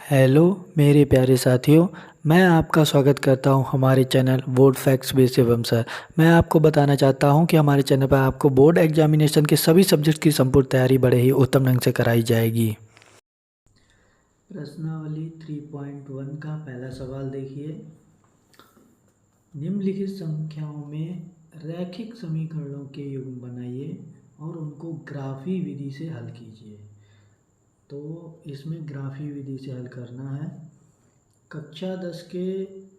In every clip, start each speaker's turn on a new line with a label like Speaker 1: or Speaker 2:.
Speaker 1: Hello मेरे प्यारे साथियों। मैं आपका स्वागत करता हूं हमारे चैनल बोर्ड फैक्ट्स बेस एवं सर। मैं आपको बताना चाहता हूं कि हमारे चैनल पर आपको बोर्ड एग्जामिनेशन के सभी सब्जेक्ट की संपूर्ण तैयारी बड़े ही उत्तम ढंग से कराई जाएगी। प्रश्नावली 3.1 का पहला सवाल देखिए। निम्नलिखित संख्याओं में रैखिक समीकरणों के युग्म बनाइए और उनको ग्राफी विधि से हल कीजिए। तो इसमें ग्राफी विधि से हल करना है। कक्षा 10 के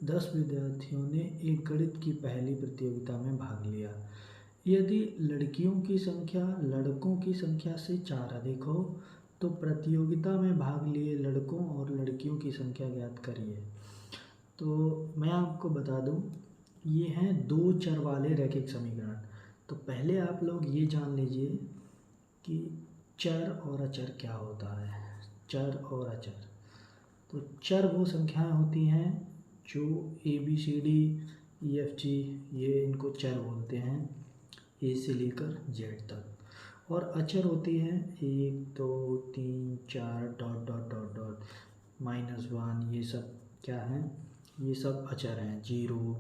Speaker 1: 10 विद्यार्थियों ने एक गणित की पहली प्रतियोगिता में भाग लिया। यदि लड़कियों की संख्या लड़कों की संख्या से 4 अधिक हो तो प्रतियोगिता में भाग लिए लड़कों और लड़कियों की संख्या ज्ञात करिए। तो मैं आपको बता दूं, ये हैं दो चर वाले रैखिक समीकरण। तो पहले आप लोग ये जान लीजिए कि चर और अचर क्या होता है। चर और अचर, तो चर वो संख्याएं होती हैं जो ABCD EFG, ये इनको चर बोलते हैं, ए से लेकर जेड तक। और अचर होती हैं 1 2 3 4 डॉट डॉट डॉट डॉट -1, ये सब क्या हैं, ये सब अचर हैं, 0।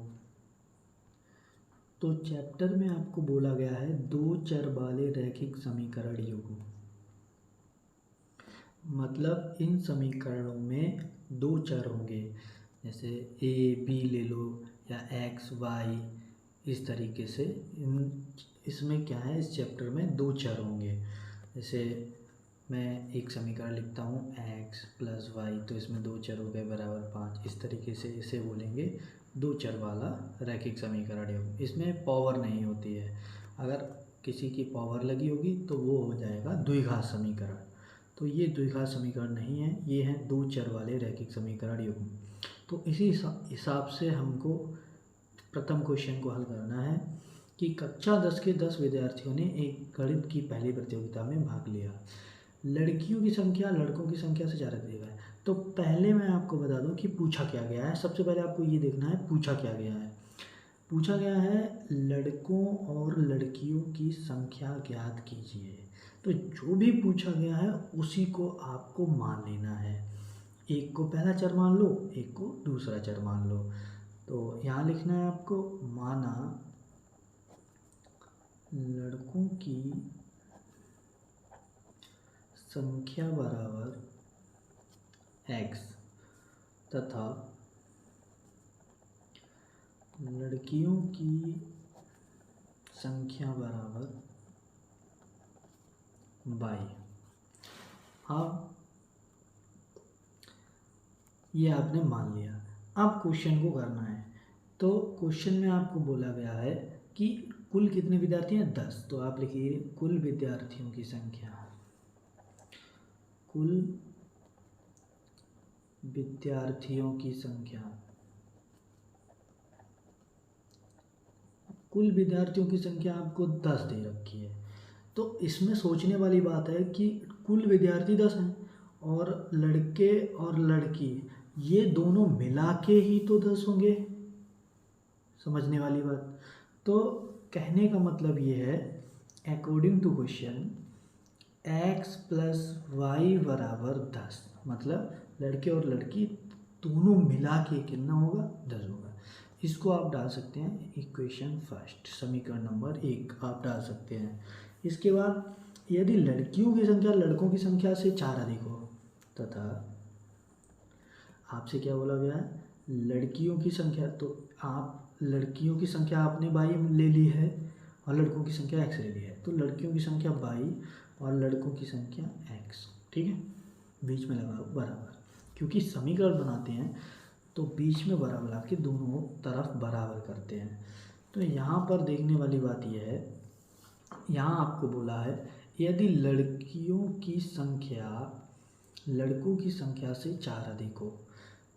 Speaker 1: तो चैप्टर में आपको बोला गया है दो चर वाले रैखिक समीकरण युग्म, मतलब इन समीकरणों में दो चर होंगे, जैसे A B ले लो या X Y, इस तरीके से इसमें क्या है, इस चैप्टर में दो चर होंगे। जैसे मैं एक समीकरण लिखता हूँ x + y, तो इसमें दो चर हो गए बराबर 5। इस तरीके से इसे बोलेंगे दो चर वाला रैखिक समीकरण युग्म। इसमें पावर नहीं होती है, अगर किसी की पावर लगी होगी तो वो हो जाएगा द्विघात समीकरण। तो ये द्विघात समीकरण नहीं है, ये हैं दो चर वाले रैखिक समीकरण युग्म। तो इसी हिसाब से हमको प्रथम क्वेश्चन को हल करना है कि कक्षा 10 के 10 विद्यार्थियों ने एक गणित की पहली प्रतियोगिता में भाग लिया। लड़कियों की संख्या लड़कों की संख्या से ज़्यादा अधिक है। तो पहले मैं आपको बता दूं कि पूछा क्या गया है। सबसे पहले आपको ये देखना है पूछा क्या गया है। पूछा गया है लड़कों और लड़कियों की संख्या ज्ञात कीजिए। तो जो भी पूछा गया है उसी को आपको मान लेना है। एक को पहला चर मान लो, एक को दूसरा चर मान लो। तो यहाँ लिखना है आपको, माना लड़कों की संख्या बराबर x तथा लड़कियों की संख्या बराबर y। अब ये आपने मान लिया। अब क्वेश्चन को करना है। तो क्वेश्चन में आपको बोला गया है कि कुल कितने विद्यार्थी हैं, 10। तो आप लिखिए कुल विद्यार्थियों की संख्या, कुल विद्यार्थियों की संख्या, कुल विद्यार्थियों की संख्या आपको 10 दे रखी है। तो इसमें सोचने वाली बात है कि कुल विद्यार्थी 10 हैं और लड़के और लड़की ये दोनों मिला के ही तो 10 होंगे। समझने वाली बात। तो कहने का मतलब ये है, according to question x + y बराबर 10, मतलब लड़के और लड़की दोनों मिला के कितना होगा, 10 होगा। इसको आप डाल सकते हैं इक्वेशन फर्स्ट, समीकरण नंबर 1 आप डाल सकते हैं। इसके बाद यदि लड़कियों की संख्या लड़कों की संख्या से 4 अधिक हो तथा आपसे क्या बोला गया है, लड़कियों की संख्या, तो आप लड़कियों की संख्या आपने बाई ले ली है और लड़कों की संख्या x ले ली है। तो लड़कियों की संख्या बाई और लड़कों की संख्या x, ठीक है, बीच में लगा बराबर, क्योंकि समीकरण बनाते हैं तो बीच में बराबर आके दोनों तरफ बराबर करते हैं। तो यहाँ पर देखने वाली बात यह है, यहाँ आपको बोला है यदि लड़कियों की संख्या लड़कों की संख्या से 4 अधिक हो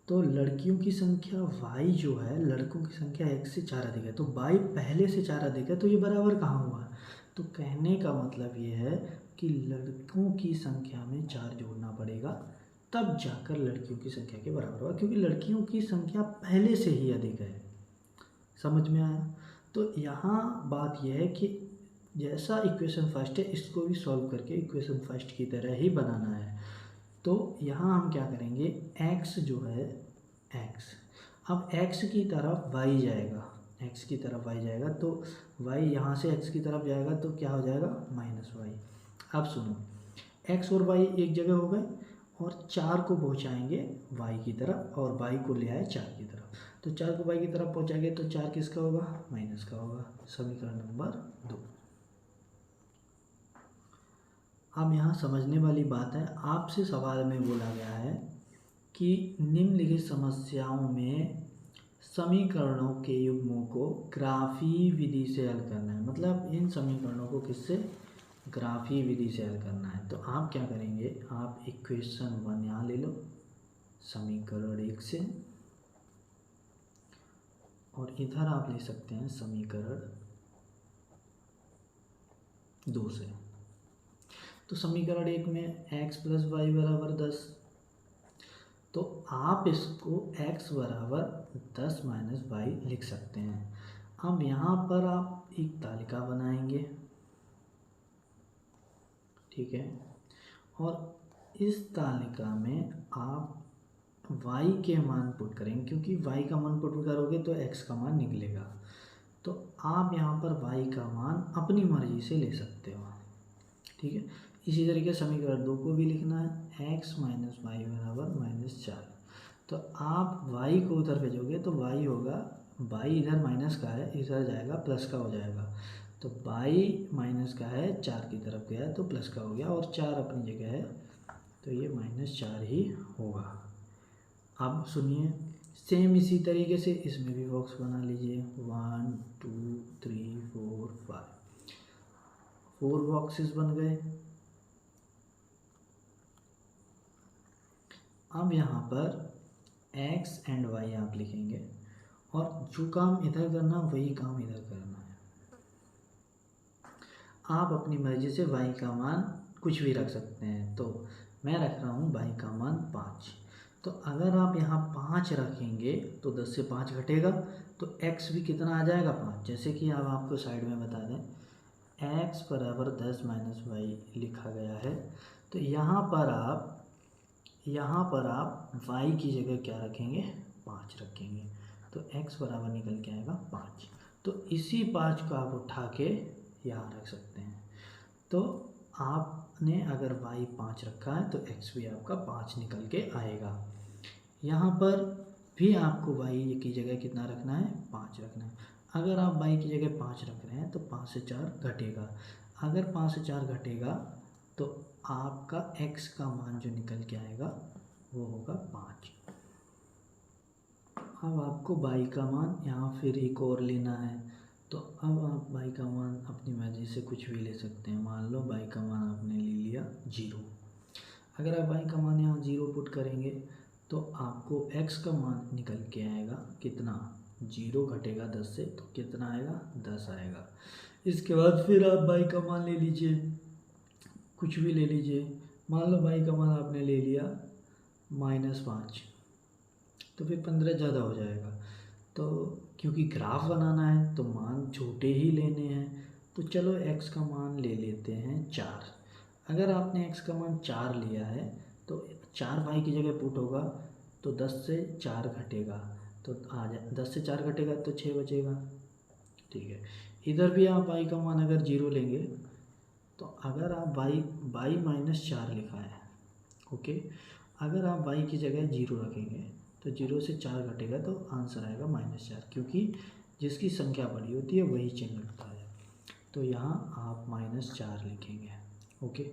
Speaker 1: तो लड़कियों की संख्या y जो है लड़कों की संख्या x से 4 अधिक है, तो y पहले से 4 अधिक है, तो ये बराबर कहाँ हुआ। तो कहने का मतलब ये है कि लड़कों की संख्या में 4 जोड़ना पड़ेगा, तब जाकर लड़कियों की संख्या के बराबर होगा, क्योंकि लड़कियों की संख्या पहले से ही अधिक है। समझ में आया। तो यहाँ बात यह है कि जैसा इक्वेशन फर्स्ट है इसको भी सॉल्व करके इक्वेशन फर्स्ट की तरह ही बनाना है। तो यहाँ हम क्या करेंगे, x जो है x, अब x की तरफ y जाएगा, x की तरफ y जाएगा, तो y यहाँ से x की तरफ जाएगा तो क्या हो जाएगा -y। अब सुनो, x और y एक जगह हो गए और 4 को पहुँचाएंगे y की तरफ और y को ले आए 4 की तरफ, तो 4 को y की तरफ पहुँचाएंगे तो 4 किसका होगा, माइनस का होगा। समीकरण नंबर 2। अब यहाँ समझने वाली बात है, आपसे सवाल में बोला गया है कि निम्नलिखित समस्याओं में समीकरणों के युग्मों को ग्राफी विधि से हल करना है, मतलब इन समीकरणों को किससे, ग्राफी विधि से हल करना है। तो आप क्या करेंगे, आप इक्वेशन 1 यहाँ ले लो समीकरण 1 से, और इधर आप ले सकते हैं समीकरण 2 से। तो समीकरण 1 में x + y = 10, तो आप इसको x = 10 - y लिख सकते हैं। अब यहाँ पर आप एक तालिका बनाएंगे, ठीक है, और इस तालिका में आप y के मान पुट करेंगे, क्योंकि y का मान पुट करोगे तो x का मान निकलेगा। तो आप यहाँ पर y का मान अपनी मर्जी से ले सकते हो, ठीक है। इसी तरीके समीकरण 2 को भी लिखना है, x - y = -4। तो आप y को उधर भेजोगे तो y होगा, y इधर माइनस का है, इधर जाएगा प्लस का हो जाएगा, तो y माइनस का है 4 की तरफ गया तो प्लस का हो गया, और 4 अपनी जगह है तो ये -4 ही होगा। अब सुनिए, सेम इसी तरीके से इसमें भी बॉक्स बना लीजिए, 1 2 3 4 5, 4 बॉक्सेस बन गए। अब यहाँ पर x एंड y आप लिखेंगे, और जो काम इधर करना वही काम इधर करना है। आप अपनी मर्जी से y का मान कुछ भी रख सकते हैं, तो मैं रख रहा हूँ y का मान 5। तो अगर आप यहाँ 5 रखेंगे तो 10 से 5 घटेगा, तो x भी कितना आ जाएगा 5। जैसे कि अब आपको साइड में बता दें, x = 10 - y लिखा गया है, तो यहाँ पर आप y की जगह क्या रखेंगे, 5 रखेंगे, तो x बराबर निकल के आएगा 5। तो इसी 5 को आप उठा के यहाँ रख सकते हैं। तो आपने अगर y 5 रखा है तो x भी आपका 5 निकल के आएगा। यहाँ पर भी आपको y की जगह कितना रखना है, 5 रखना है। अगर आप y की जगह 5 रख रहे हैं तो 5 से 4 घटेगा, अगर 5 से 4 घटेगा तो आपका x का मान जो निकल के आएगा वो होगा 5। अब आपको y का मान यहाँ फिर एक और लेना है, तो अब आप y का मान अपनी मर्जी से कुछ भी ले सकते हैं। मान लो y का मान आपने ले लिया 0। अगर आप y का मान यहाँ 0 पुट करेंगे तो आपको x का मान निकल के आएगा कितना, 0 घटेगा 10 से तो कितना आएगा, 10 आएगा। इसके बाद फिर आप y का मान ले लीजिए, कुछ भी ले लीजिए। मान लो y का मान आपने ले लिया -5, तो फिर 15 ज़्यादा हो जाएगा, तो क्योंकि ग्राफ बनाना है तो मान छोटे ही लेने हैं, तो चलो x का मान ले लेते हैं 4। अगर आपने x का मान 4 लिया है तो 4 y की जगह पुट होगा, तो 10 से 4 घटेगा तो आ जाए, 10 से 4 घटेगा तो 6 बचेगा, ठीक है। इधर भी आप y का मान अगर 0 लेंगे, तो अगर आप y -4 लिखा है, ओके, अगर आप y की जगह 0 रखेंगे तो 0 से 4 घटेगा तो आंसर आएगा -4, क्योंकि जिसकी संख्या बड़ी होती है वही चिन्ह लगता है। तो यहाँ आप -4 लिखेंगे, ओके।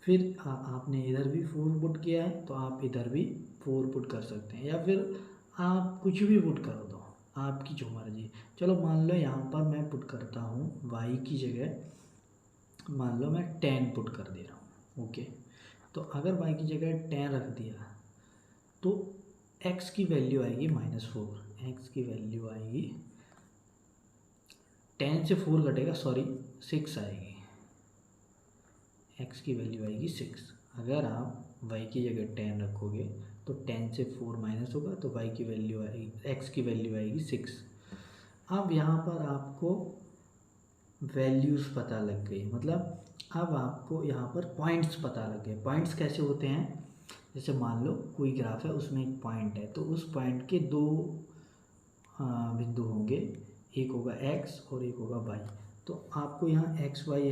Speaker 1: फिर आपने इधर भी 4 पुट किया है तो आप इधर भी 4 पुट कर सकते हैं, या फिर आप कुछ भी पुट कर दो, आपकी जो मर्जी। चलो मान लो यहाँ पर मैं पुट करता हूँ y की जगह, मान लो मैं 10 पुट कर दे रहा हूँ, ओके। तो अगर y की जगह 10 रख दिया तो x की वैल्यू आएगी -4, x की वैल्यू आएगी 10 से 4 घटेगा, सॉरी 6 आएगी, x की वैल्यू आएगी 6। अगर आप y की जगह 10 रखोगे तो 10 से 4 माइनस होगा तो y की वैल्यू आएगी, x की वैल्यू आएगी 6। अब यहाँ पर आपको वैल्यूज़ पता लग गई, मतलब अब आपको यहाँ पर पॉइंट्स पता लग गए। पॉइंट्स कैसे होते हैं, जैसे मान लो कोई ग्राफ है, उसमें एक पॉइंट है, तो उस पॉइंट के दो बिंदु होंगे, एक होगा x और एक होगा y। तो आपको यहाँ एक्स वाई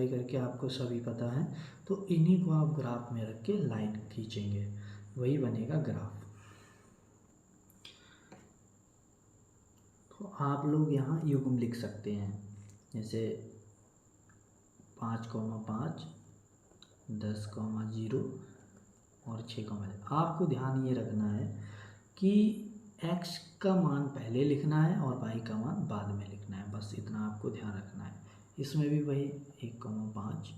Speaker 1: करके आपको सभी पता है, तो इन्हीं को आप ग्राफ में रख के लाइन खींचेंगे, वही बनेगा ग्राफ। तो आप लोग यहाँ युग्म लिख सकते हैं, जैसे 5,5, 10,0 और 6,0। आपको ध्यान ये रखना है कि x का मान पहले लिखना है और y का मान बाद में लिखना है, बस इतना आपको ध्यान रखना है। इसमें भी वही 1,5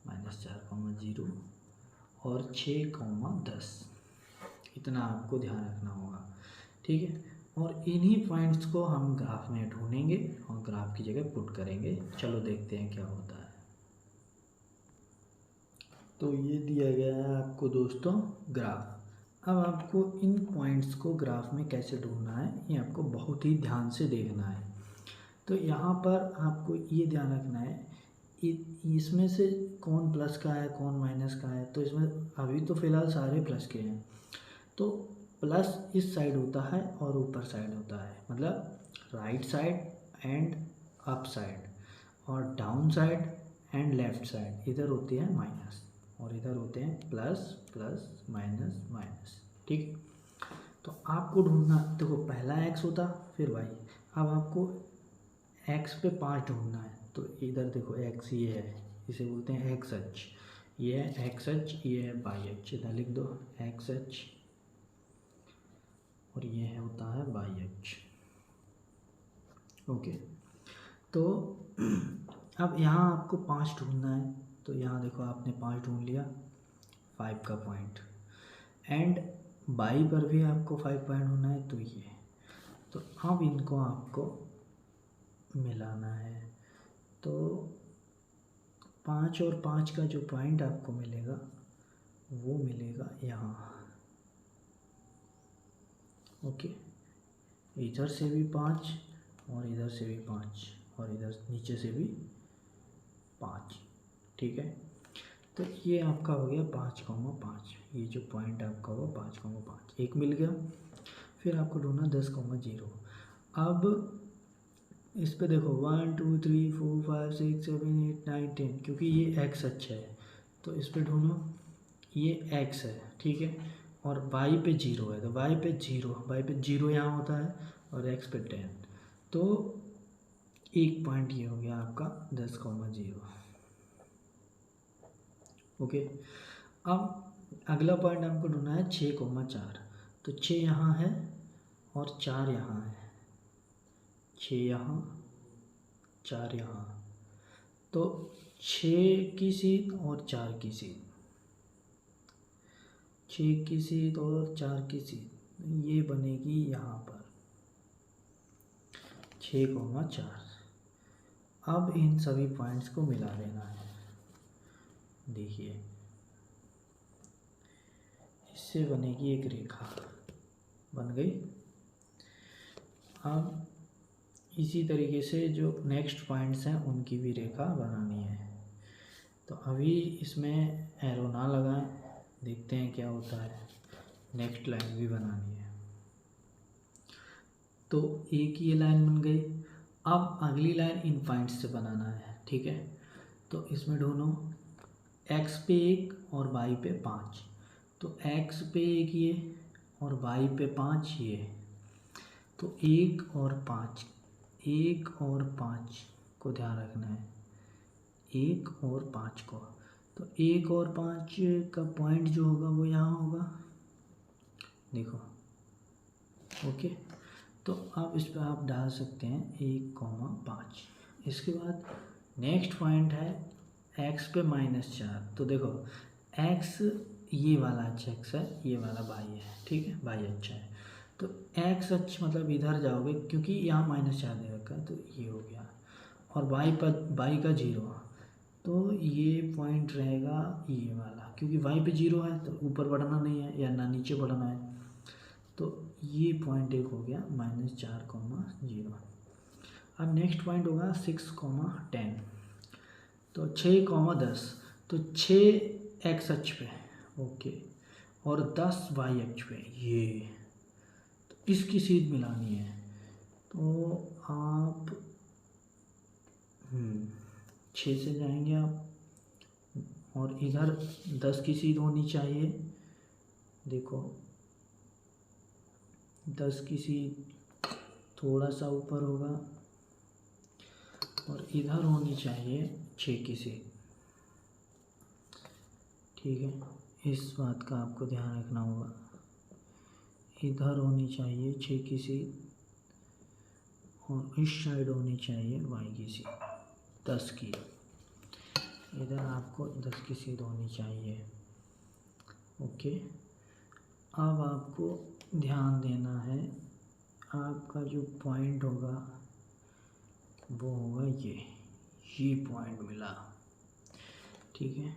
Speaker 1: -4,0 और 6,10, इतना आपको ध्यान रखना होगा, ठीक है। और इन्हीं पॉइंट्स को हम ग्राफ में ढूंढेंगे और ग्राफ की जगह पुट करेंगे। चलो देखते हैं क्या होता है। तो ये दिया गया है आपको दोस्तों ग्राफ। अब आपको इन पॉइंट्स को ग्राफ में कैसे ढूंढना है, ये आपको बहुत ही ध्यान से देखना है। तो यहाँ पर आपको ये ध्यान रखना है, इसमें से कौन प्लस का है कौन माइनस का है। तो इसमें अभी तो फ़िलहाल सारे प्लस के हैं, तो प्लस इस साइड होता है और ऊपर साइड होता है, मतलब right side and up side, और down side and left side इधर होती है माइनस, और इधर होते हैं प्लस प्लस माइनस माइनस, ठीक। तो आपको ढूंढना, देखो पहला x होता फिर y। अब आपको x पे 5 ढूंढना है, तो इधर देखो x ये है, इसे बोलते हैं एक्स अक्ष, ये है एक्स अक्ष, ये है y अक्ष। इधर लिख दो एक्स अक्ष और ये होता है y अक्ष, ओके। तो अब यहाँ आपको 5 ढूंढना है, तो यहाँ देखो आपने 5 ढूंढ लिया, 5 का पॉइंट, एंड बाई पर भी आपको 5 पॉइंट होना है, तो ये। तो अब इनको आपको मिलाना है, तो 5 और 5 का जो पॉइंट आपको मिलेगा वो मिलेगा यहाँ, ओके। इधर से भी 5 और इधर से भी 5 और इधर नीचे से भी 5, ठीक है। तो ये आपका हो गया 5,5, ये जो पॉइंट आपका हुआ 5,5, एक मिल गया। फिर आपको ढूंढना 10,0। अब इस पे देखो 1 2 3 4 5 6 7 8 9 10, क्योंकि ये एक्स अच्छा है तो इस पे ढूंढो, ये एक्स है, ठीक है। और वाई पे 0 है, तो वाई पे 0 यहाँ होता है और एक्स पे 10, तो एक पॉइंट ये हो गया आपका 10,0, ओके। अब अगला पॉइंट आपको ढूंढना है 6,4, तो 6 यहाँ है और 4 यहाँ है, 6 यहाँ 4 यहाँ, तो 6 की सीध और 4 की सीध, 6 की सीध और 4 की सीध, ये बनेगी यहाँ पर 6,4। अब इन सभी पॉइंट्स को मिला देना है, देखिए इससे बनेगी एक रेखा, बन गई। अब इसी तरीके से जो नेक्स्ट पॉइंट्स हैं उनकी भी रेखा बनानी है। तो अभी इसमें एरो ना लगाएं, देखते हैं क्या होता है। नेक्स्ट लाइन भी बनानी है, तो एक ये लाइन बन गई। अब अगली लाइन इन पॉइंट्स से बनाना है, ठीक है। तो इसमें ढूंढो x पे 1 और y पे 5, तो x पे 1 ये और y पे 5 ये, तो 1 और 5 को ध्यान रखना है, 1 और 5 को। तो 1 और 5 का पॉइंट जो होगा वो यहाँ होगा, देखो, ओके। तो अब इस पर आप डाल सकते हैं 1,5। इसके बाद नेक्स्ट पॉइंट है x पे -4, तो देखो x ये वाला अच्छा x है, ये वाला y है, ठीक है, y अच्छा है। तो x अक्ष मतलब इधर जाओगे क्योंकि यहाँ -4 दे रखा है, तो ये हो गया। और y का 0, तो ये पॉइंट रहेगा ये वाला, क्योंकि y पे 0 है तो ऊपर बढ़ना नहीं है या ना नीचे बढ़ना है, तो ये पॉइंट एक हो गया -4,0। अब नेक्स्ट पॉइंट होगा 6,10, तो 6,10, तो 6 x अक्ष पे ओके, और 10 वाई अक्ष पे ये, तो इसकी सीध मिलानी है। तो आप 6 से जाएंगे आप, और इधर 10 की सीध होनी चाहिए। देखो 10 की सीध थोड़ा सा ऊपर होगा, और इधर होनी चाहिए 6 की सीध। ठीक है, इस बात का आपको ध्यान रखना होगा। इधर होनी चाहिए 6 की सीध, और इस साइड होनी चाहिए वाई की सीध 10 की। इधर आपको 10 की सीध होनी चाहिए। ओके, अब आपको ध्यान देना है, आपका जो पॉइंट होगा वो होगा ये पॉइंट मिला। ठीक है,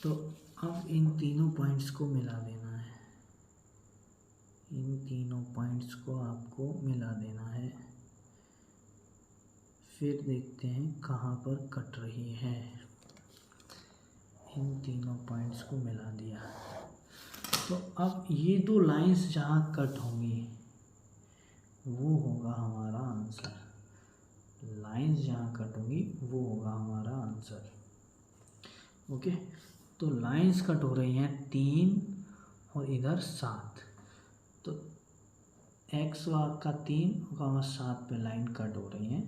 Speaker 1: तो अब इन तीनों पॉइंट्स को मिला देना है। इन तीनों पॉइंट्स को आपको मिला देना है। फिर देखते हैं कहाँ पर कट रही है। इन तीनों पॉइंट्स को मिला दिया। तो अब ये दो लाइंस जहाँ कट होंगी वो होगा हमारा आंसर। लाइंस जहाँ कट होंगी वो होगा हमारा आंसर। ओके, तो लाइंस कट हो रही हैं 3 और इधर 7। तो x का 3 और 7 पे लाइन कट हो रही हैं,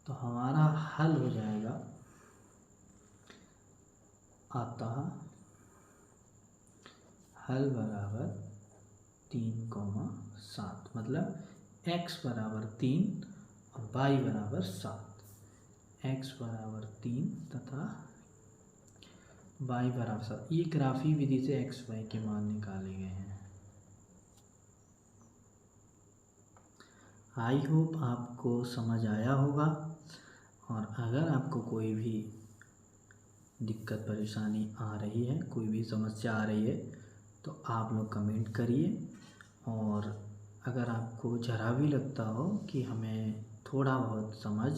Speaker 1: तो हमारा हल हो जाएगा अतः हल बराबर 3,7, मतलब x बराबर 3 और y बराबर 7। x बराबर 3 तथा y बराबर 7। ये ग्राफी विधि से x y के मान निकाले गए हैं। आई होप आपको समझ आया होगा, और अगर आपको कोई भी दिक्कत परेशानी आ रही है, कोई भी समस्या आ रही है, तो आप लोग कमेंट करिए। और अगर आपको ज़रा भी लगता हो कि हमें थोड़ा बहुत समझ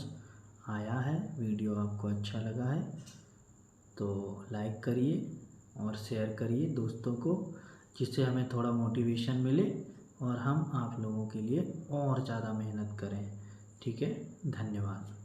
Speaker 1: आया है, वीडियो आपको अच्छा लगा है, तो लाइक करिए और शेयर करिए दोस्तों को, जिससे हमें थोड़ा मोटिवेशन मिले और हम आप लोगों के लिए और ज़्यादा मेहनत करें। ठीक है, धन्यवाद।